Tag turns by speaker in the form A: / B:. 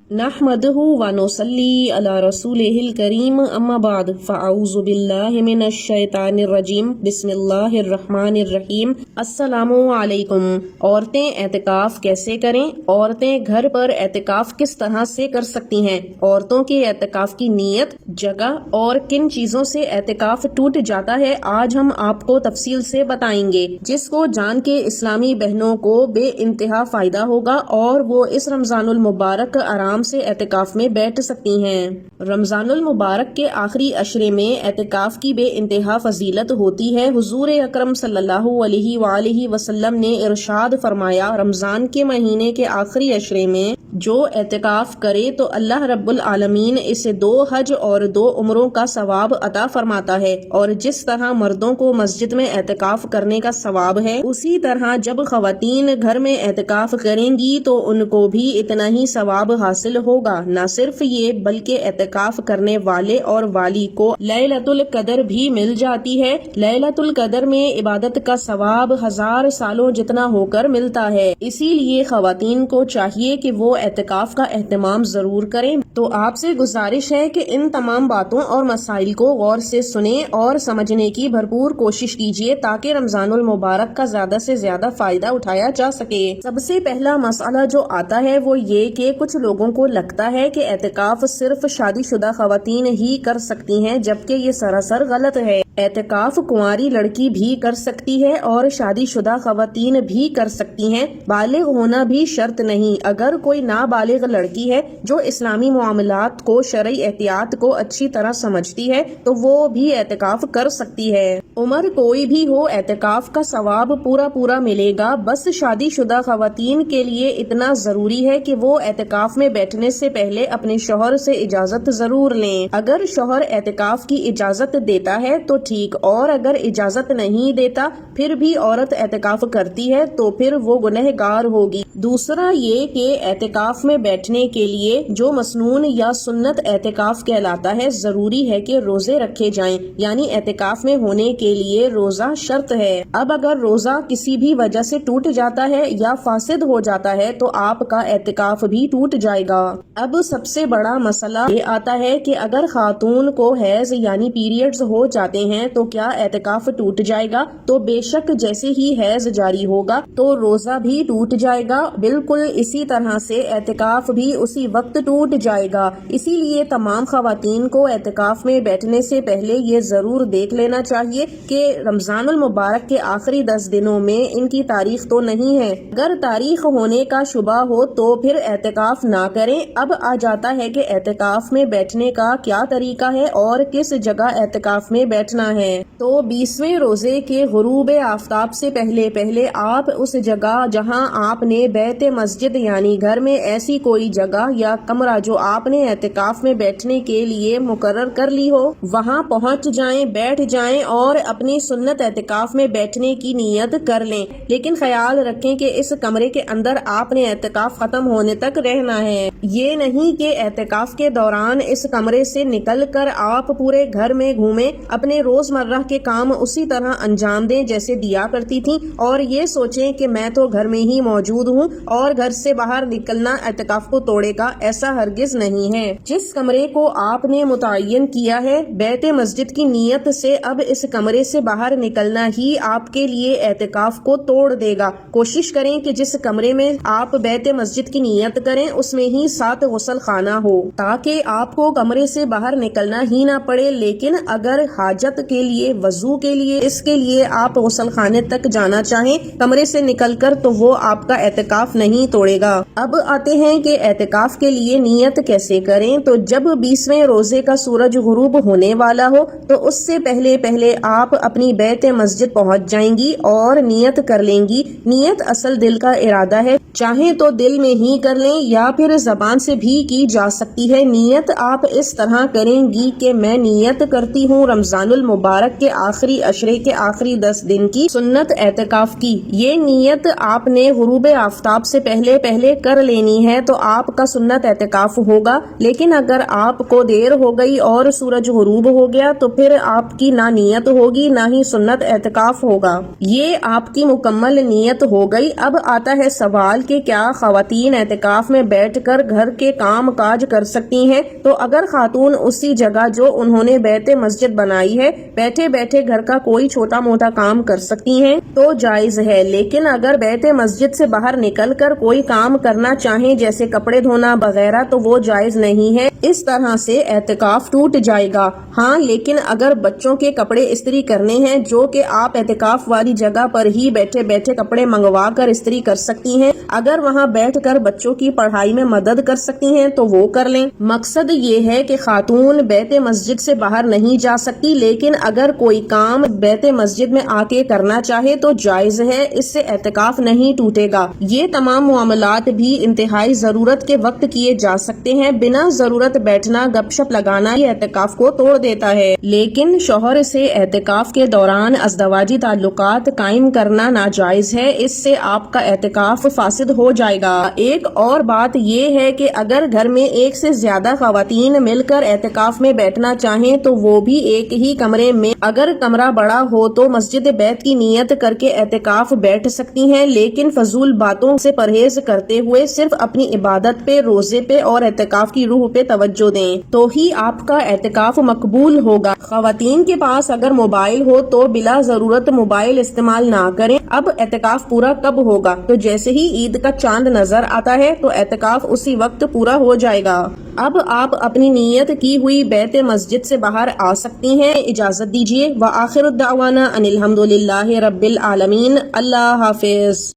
A: نحمدہ ونصلی علی رسولہ الکریم اما بعد فاعوذ باللہ من الشیطان الرجیم بسم اللہ الرحمن الرحیم۔ السلام علیکم۔ عورتیں اعتکاف کیسے کریں؟ عورتیں گھر پر اعتکاف کس طرح سے کر سکتی ہیں؟ عورتوں کے اعتکاف کی نیت، جگہ اور کن چیزوں سے اعتکاف ٹوٹ جاتا ہے، آج ہم آپ کو تفصیل سے بتائیں گے، جس کو جان کے اسلامی بہنوں کو بے انتہا فائدہ ہوگا اور وہ اس رمضان المبارک آرام سے اعتکاف میں بیٹھ سکتی ہیں۔ رمضان المبارک کے آخری عشرے میں اعتکاف کی بے انتہا فضیلت ہوتی ہے۔ حضور اکرم صلی اللہ علیہ وآلہ وسلم نے ارشاد فرمایا، رمضان کے مہینے کے آخری عشرے میں جو اعتکاف کرے تو اللہ رب العالمین اسے 2 حج اور 2 عمروں کا ثواب عطا فرماتا ہے، اور جس طرح مردوں کو مسجد میں اعتکاف کرنے کا ثواب ہے، اسی طرح جب خواتین گھر میں اعتکاف کریں گی تو ان کو بھی اتنا ہی ثواب حاصل ہوگا۔ نہ صرف یہ بلکہ اعتکاف کرنے والے اور والی کو لیلۃ القدر بھی مل جاتی ہے۔ لیلۃ القدر میں عبادت کا ثواب 1000 سالوں جتنا ہو کر ملتا ہے۔ اسی لیے خواتین کو چاہیے کہ وہ اعتکاف کا اہتمام ضرور کریں۔ تو آپ سے گزارش ہے کہ ان تمام باتوں اور مسائل کو غور سے سنیں اور سمجھنے کی بھرپور کوشش کیجیے تاکہ رمضان المبارک کا زیادہ سے زیادہ فائدہ اٹھایا جا سکے۔ سب سے پہلا مسئلہ جو آتا ہے وہ یہ کہ کچھ لوگوں کو لگتا ہے کہ اعتکاف صرف شادی شدہ خواتین ہی کر سکتی ہیں، جبکہ یہ سراسر غلط ہے۔ اعتکاف کنواری لڑکی بھی کر سکتی ہے اور شادی شدہ خواتین بھی کر سکتی ہیں۔ بالغ ہونا بھی شرط نہیں۔ اگر کوئی نابالغ لڑکی ہے جو اسلامی معاملات کو، شرعی احتیاط کو اچھی طرح سمجھتی ہے تو وہ بھی اعتکاف کر سکتی ہے۔ عمر کوئی بھی ہو، اعتکاف کا ثواب پورا ملے گا۔ بس شادی شدہ خواتین کے لیے اتنا ضروری ہے کہ وہ اعتکاف میں بیٹھنے سے پہلے اپنے شوہر سے اجازت ضرور لیں۔ اگر شوہر اعتکاف کی اجازت دیتا ہے تو ٹھیک، اور اگر اجازت نہیں دیتا پھر بھی عورت اعتکاف کرتی ہے تو پھر وہ گنہگار ہوگی۔ دوسرا یہ کہ اعتکاف میں بیٹھنے کے لیے جو مسنون یا سنت اعتکاف کہلاتا ہے، ضروری ہے کہ روزے رکھے جائیں، یعنی اعتکاف میں ہونے کے لیے روزہ شرط ہے۔ اب اگر روزہ کسی بھی وجہ سے ٹوٹ جاتا ہے یا فاسد ہو جاتا ہے تو آپ کا اعتکاف بھی ٹوٹ جائے گا۔ اب سب سے بڑا مسئلہ یہ آتا ہے کہ اگر خاتون کو حیض یعنی پیریڈز ہو جاتے ہیں تو کیا اعتکاف ٹوٹ جائے گا؟ تو بے شک جیسے ہی حیض جاری ہوگا تو روزہ بھی ٹوٹ جائے گا۔ بالکل اسی طرح سے اعتکاف بھی اسی وقت ٹوٹ جائے گا۔ اسی لیے تمام خواتین کو اعتکاف میں بیٹھنے سے پہلے یہ ضرور دیکھ لینا چاہیے کہ رمضان المبارک کے آخری 10 دنوں میں ان کی تاریخ تو نہیں ہے۔ اگر تاریخ ہونے کا شبہ ہو تو پھر اعتکاف نہ کریں۔ اب آ جاتا ہے کہ اعتکاف میں بیٹھنے کا کیا طریقہ ہے اور کس جگہ اعتکاف میں بیٹھنا ہے۔ تو 20ویں روزے کے غروب آفتاب سے پہلے آپ اس جگہ جہاں آپ نے بیت مسجد یعنی گھر میں ایسی کوئی جگہ یا کمرہ جو آپ نے اعتکاف میں بیٹھنے کے لیے مقرر کر لی ہو، وہاں پہنچ جائیں، بیٹھ جائیں اور اپنی سنت اعتکاف میں بیٹھنے کی نیت کر لیں۔ لیکن خیال رکھیں کہ اس کمرے کے اندر آپ نے اعتکاف ختم ہونے تک رہنا ہے۔ یہ نہیں کہ اعتکاف کے دوران اس کمرے سے نکل کر آپ پورے گھر میں گھومیں، اپنے روزمرہ کے کام اسی طرح انجام دیں جیسے دیا کرتی تھیں، اور یہ سوچیں کہ میں تو گھر میں ہی موجود ہوں اور گھر سے باہر نکلنا اعتکاف کو توڑے گا۔ ایسا ہرگز نہیں ہے۔ جس کمرے کو آپ نے متعین کیا ہے بیت مسجد کی نیت سے، اب اس کمرے سے باہر نکلنا ہی آپ کے لیے اعتکاف کو توڑ دے گا۔ کوشش کریں کہ جس کمرے میں آپ بیت مسجد کی نیت کریں اس میں ہی 7 غسل خانہ ہو تاکہ آپ کو کمرے سے باہر نکلنا ہی نہ پڑے۔ لیکن اگر حاجت کے لیے، وضو کے لیے، اس کے لیے آپ غسل خانے تک جانا چاہیں کمرے سے نکل کر تو وہ آپ کا اعتکاف نہیں توڑے گا۔ اب آتے ہیں کہ اعتکاف کے لیے نیت کیسے کریں۔ تو جب 20ویں روزے کا سورج غروب ہونے والا ہو تو اس سے پہلے آپ اپنی بیت مسجد پہنچ جائیں گی اور نیت کر لیں گی۔ نیت اصل دل کا ارادہ ہے، چاہیں تو دل میں ہی کر لیں یا پھر زبان سے بھی کی جا سکتی ہے۔ نیت آپ اس طرح کریں گی کہ میں نیت کرتی ہوں رمضان المبارک کے آخری عشرے کے آخری 10 دن کی سنت اعتکاف کی۔ یہ نیت آپ نے غروب آفتاب سے پہلے پہلے کر لینی ہے تو آپ کا سنت اعتکاف ہوگا، لیکن اگر آپ کو دیر ہو گئی اور سورج غروب ہو گیا تو پھر آپ کی نہ نیت ہوگی نہ ہی سنت اعتکاف ہوگا۔ یہ آپ کی مکمل نیت ہو گئی۔ اب آتا ہے سوال کہ کیا خواتین اعتکاف میں بیٹھ کر گھر کے کام کاج کر سکتی ہیں؟ تو اگر خاتون اسی جگہ جو انہوں نے بیت مسجد بنائی ہے بیٹھے بیٹھے گھر کا کوئی چھوٹا موٹا کام کر سکتی ہیں تو جائز ہے، لیکن اگر بیت مسجد سے باہر نکل کر کوئی کام کرنا چاہیں جیسے کپڑے دھونا وغیرہ تو وہ جائز نہیں ہے۔ اس طرح سے اعتکاف ٹوٹ جائے گا۔ ہاں، لیکن اگر بچوں کے کپڑے استری کرنے ہیں جو کہ آپ اعتکاف والی جگہ پر ہی بیٹھے بیٹھے کپڑے منگوا کر استری کر سکتی ہیں، اگر وہاں بیٹھ کر بچوں کی پڑھائی میں مدد کر سکتی ہیں تو وہ کر لیں۔ مقصد یہ ہے کہ خاتون بیت مسجد سے باہر نہیں جا سکتی، لیکن اگر کوئی کام بیت مسجد میں آ کے کرنا چاہے تو جائز ہے، اس سے اعتکاف نہیں ٹوٹے گا۔ یہ تمام معاملات بھی انتہائی ضرورت کے وقت کیے جا سکتے ہیں۔ بنا ضرورت بیٹھنا گپ شپ لگانا یہ اعتکاف کو توڑ دیتا ہے، لیکن شوہر سے اعتکاف کے دوران ازدواجی تعلقات قائم کرنا ناجائز ہے، اس سے آپ کا اعتکاف فاسد ہو جائے گا۔ ایک اور بات یہ ہے کہ اگر گھر میں ایک سے زیادہ خواتین مل کر اعتکاف میں بیٹھنا چاہیں تو وہ بھی ایک ہی کمرے میں، اگر کمرہ بڑا ہو تو مسجد بیت کی نیت کر کے اعتکاف بیٹھ سکتی ہیں، لیکن فضول باتوں سے پرہیز کرتے ہوئے صرف اپنی عبادت پہ، روزے پہ اور اعتکاف کی روح پہ توجہ دیں تو ہی آپ کا اعتکاف مقبول ہوگا۔ خواتین کے پاس اگر موبائل ہو تو بلا ضرورت موبائل استعمال نہ کریں۔ اب اعتکاف پورا کب ہوگا؟ تو جیسے ہی عید کا چاند نظر آتا ہے تو اعتکاف اسی وقت پورا ہو جائے گا۔ اب آپ اپنی نیت کی ہوئی بیت مسجد سے باہر آ سکتی ہیں۔ اجازت دیجیے۔ وآخر الدعوانا ان الحمدللہ رب العالمین۔ اللہ حافظ۔